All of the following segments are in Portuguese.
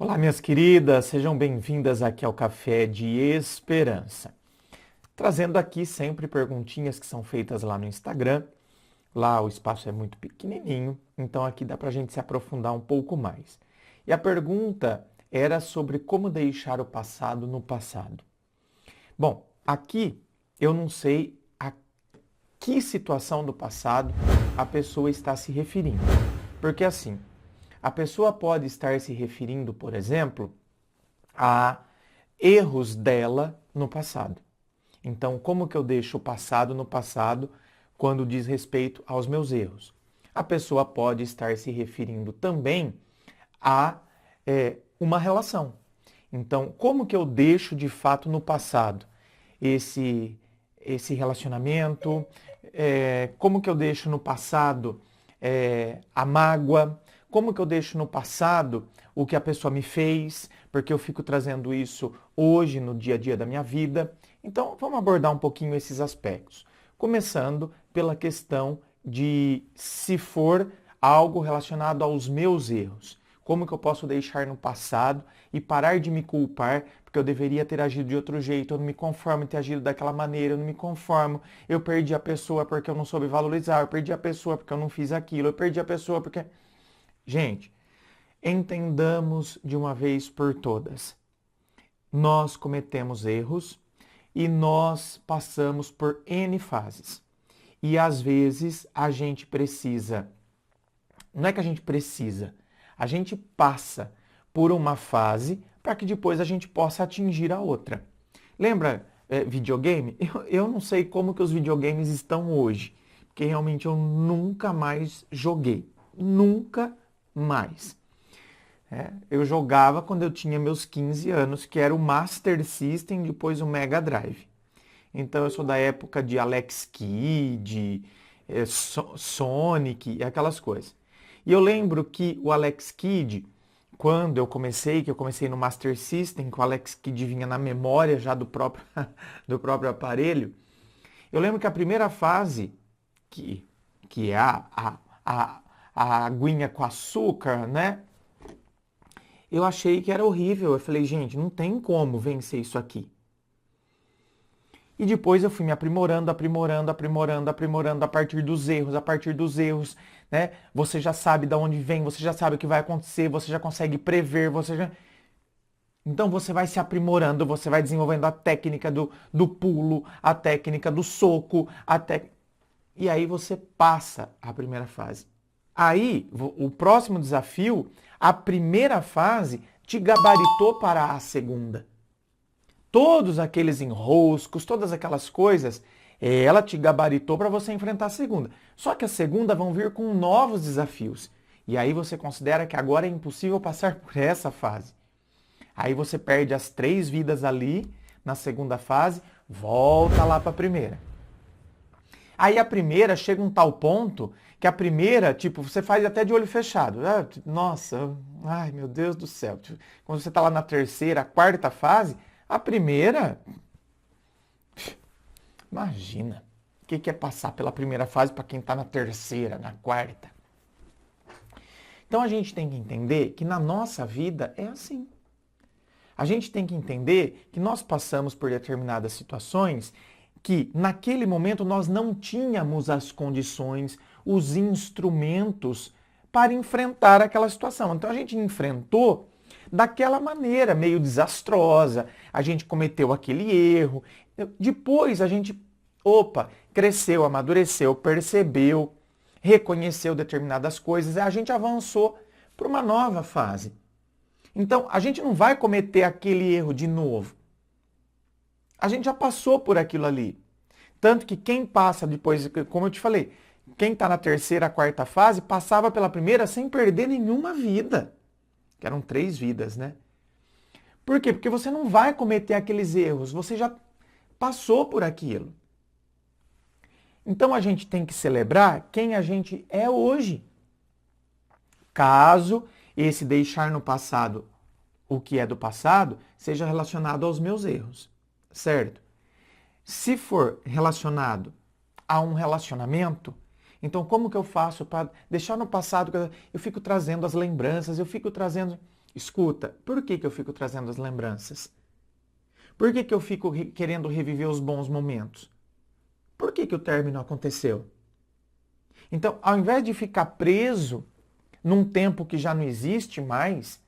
Olá, minhas queridas, sejam bem-vindas aqui ao Café de Esperança. Trazendo aqui sempre perguntinhas que são feitas lá no Instagram. Lá o espaço é muito pequenininho, então aqui dá para a gente se aprofundar um pouco mais. E a pergunta era sobre como deixar o passado no passado. Bom, aqui eu não sei a que situação do passado a pessoa está se referindo. Porque assim, a pessoa pode estar se referindo, por exemplo, a erros dela no passado. Então, como que eu deixo o passado no passado quando diz respeito aos meus erros? A pessoa pode estar se referindo também a uma relação. Então, como que eu deixo de fato no passado esse relacionamento? Como que eu deixo no passado a mágoa? Como que eu deixo no passado o que a pessoa me fez? Porque eu fico trazendo isso hoje no dia a dia da minha vida. Então, vamos abordar um pouquinho esses aspectos. Começando pela questão de se for algo relacionado aos meus erros. Como que eu posso deixar no passado e parar de me culpar porque eu deveria ter agido de outro jeito, eu não me conformo em ter agido daquela maneira, eu não me conformo, eu perdi a pessoa porque eu não soube valorizar, eu perdi a pessoa porque eu não fiz aquilo, eu perdi a pessoa porque... Gente, entendamos de uma vez por todas. Nós cometemos erros e nós passamos por N fases. E às vezes a gente precisa, não é que a gente passa por uma fase para que depois a gente possa atingir a outra. Lembra videogame? Eu não sei como que os videogames estão hoje, porque realmente eu nunca mais joguei. Nunca mais. Eu jogava quando eu tinha meus 15 anos, que era o Master System, depois o Mega Drive. Então eu sou da época de Alex Kidd, Sonic e aquelas coisas. E eu lembro que o Alex Kidd, quando que eu comecei no Master System, que o Alex Kidd vinha na memória já do próprio, do próprio aparelho, eu lembro que a primeira fase, que é a aguinha com açúcar, né? Eu achei que era horrível. Eu falei, gente, não tem como vencer isso aqui. E depois eu fui me aprimorando a partir dos erros, né? Você já sabe de onde vem, você já sabe o que vai acontecer, você já consegue prever, Então você vai se aprimorando, você vai desenvolvendo a técnica do pulo, a técnica do soco, e aí você passa a primeira fase. Aí, o próximo desafio, a primeira fase te gabaritou para a segunda. Todos aqueles enroscos, todas aquelas coisas, ela te gabaritou para você enfrentar a segunda. Só que a segunda vão vir com novos desafios. E aí você considera que agora é impossível passar por essa fase. Aí você perde as 3 vidas ali na segunda fase, volta lá para a primeira. Aí a primeira chega um tal ponto que a primeira, tipo, você faz até de olho fechado. Nossa, ai meu Deus do céu. Quando você está lá na terceira, quarta fase, a primeira, imagina, o que é passar pela primeira fase para quem está na terceira, na quarta? Então a gente tem que entender que na nossa vida é assim. A gente tem que entender que nós passamos por determinadas situações que naquele momento nós não tínhamos as condições, os instrumentos para enfrentar aquela situação. Então a gente enfrentou daquela maneira, meio desastrosa, a gente cometeu aquele erro. Depois a gente, cresceu, amadureceu, percebeu, reconheceu determinadas coisas, a gente avançou para uma nova fase. Então a gente não vai cometer aquele erro de novo. A gente já passou por aquilo ali. Tanto que quem passa depois, como eu te falei, quem está na terceira, quarta fase, passava pela primeira sem perder nenhuma vida. Que eram 3 vidas, né? Por quê? Porque você não vai cometer aqueles erros, você já passou por aquilo. Então a gente tem que celebrar quem a gente é hoje. Caso esse deixar no passado o que é do passado seja relacionado aos meus erros. Certo? Se for relacionado a um relacionamento, então como que eu faço para deixar no passado? Eu fico trazendo as lembranças, eu fico trazendo... escuta, por que eu fico trazendo as lembranças? Por que eu fico querendo reviver os bons momentos? Por que o término aconteceu? Então, ao invés de ficar preso num tempo que já não existe mais,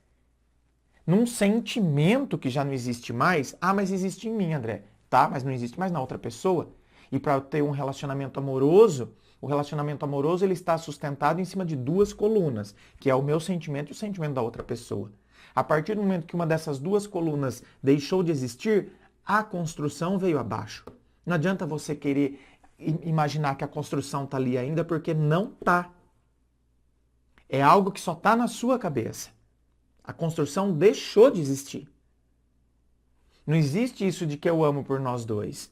num sentimento que já não existe mais, mas existe em mim, André, tá? Mas não existe mais na outra pessoa. E para ter um relacionamento amoroso, o relacionamento amoroso ele está sustentado em cima de duas colunas, que é o meu sentimento e o sentimento da outra pessoa. A partir do momento que uma dessas duas colunas deixou de existir, a construção veio abaixo. Não adianta você querer imaginar que a construção está ali ainda, porque não está. É algo que só está na sua cabeça. A construção deixou de existir. Não existe isso de que eu amo por nós dois.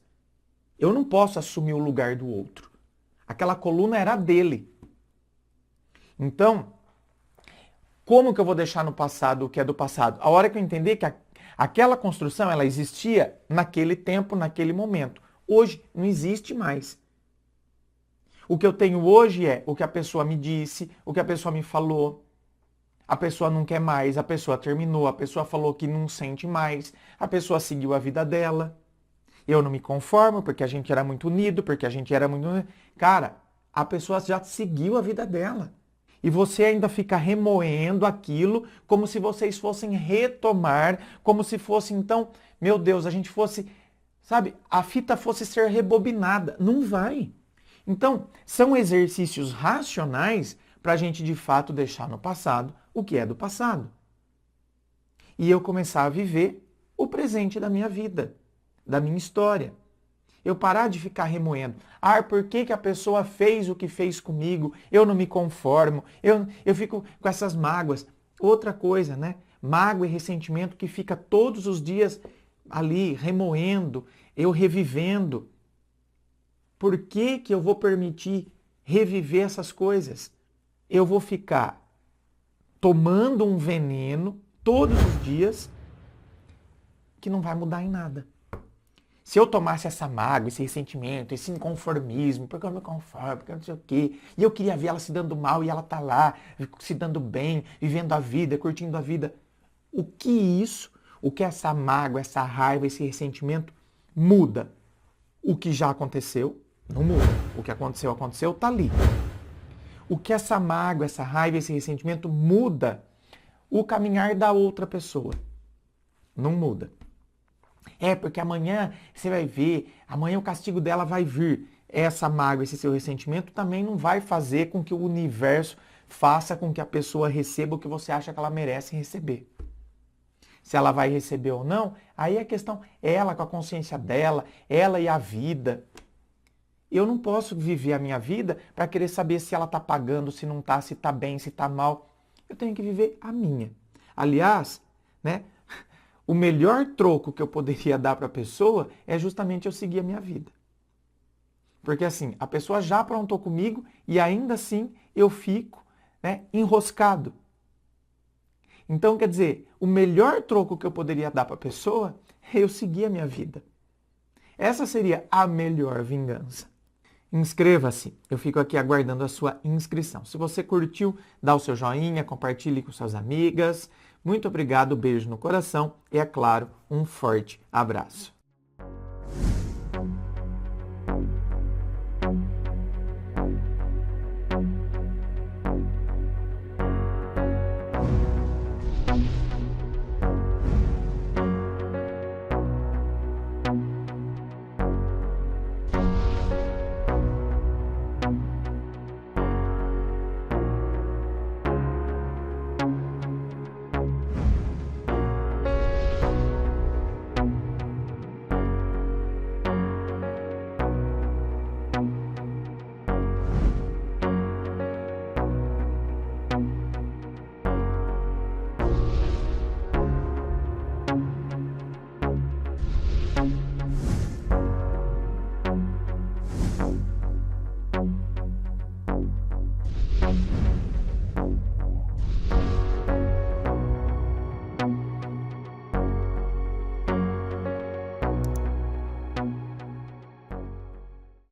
Eu não posso assumir o lugar do outro. Aquela coluna era dele. Então, como que eu vou deixar no passado o que é do passado? A hora que eu entender que aquela construção ela existia naquele tempo, naquele momento. Hoje não existe mais. O que eu tenho hoje é o que a pessoa me disse, o que a pessoa me falou. A pessoa não quer mais, a pessoa terminou, a pessoa falou que não sente mais, a pessoa seguiu a vida dela. Eu não me conformo porque a gente era muito unido, porque a gente era muito... Cara, a pessoa já seguiu a vida dela. E você ainda fica remoendo aquilo como se vocês fossem retomar, como se fosse, então, meu Deus, a gente fosse, sabe, a fita fosse ser rebobinada. Não vai. Então, são exercícios racionais para a gente, de fato, deixar no passado o que é do passado. E eu começar a viver o presente da minha vida, da minha história. Eu parar de ficar remoendo. Por que a pessoa fez o que fez comigo? Eu não me conformo. Eu fico com essas mágoas. Outra coisa, né? Mágoa e ressentimento que fica todos os dias ali remoendo, eu revivendo. Por que eu vou permitir reviver essas coisas? Eu vou ficar tomando um veneno todos os dias que não vai mudar em nada. Se eu tomasse essa mágoa, esse ressentimento, esse inconformismo, porque eu me conformo, porque eu não sei o quê, e eu queria ver ela se dando mal e ela tá lá, se dando bem, vivendo a vida, curtindo a vida. O que essa mágoa, essa raiva, esse ressentimento muda? O que já aconteceu, não muda. O que aconteceu, tá ali. O que essa mágoa, essa raiva, esse ressentimento muda? O caminhar da outra pessoa. Não muda. Porque amanhã você vai ver, amanhã o castigo dela vai vir. Essa mágoa, esse seu ressentimento também não vai fazer com que o universo faça com que a pessoa receba o que você acha que ela merece receber. Se ela vai receber ou não, aí a questão é ela com a consciência dela, ela e a vida. Eu não posso viver a minha vida para querer saber se ela está pagando, se não está, se está bem, se está mal. Eu tenho que viver a minha. Aliás, né? O melhor troco que eu poderia dar para a pessoa é justamente eu seguir a minha vida. Porque assim, a pessoa já aprontou comigo e ainda assim eu fico, né, enroscado. Então, quer dizer, o melhor troco que eu poderia dar para a pessoa é eu seguir a minha vida. Essa seria a melhor vingança. Inscreva-se, eu fico aqui aguardando a sua inscrição. Se você curtiu, dá o seu joinha, compartilhe com suas amigas. Muito obrigado, beijo no coração e, é claro, um forte abraço.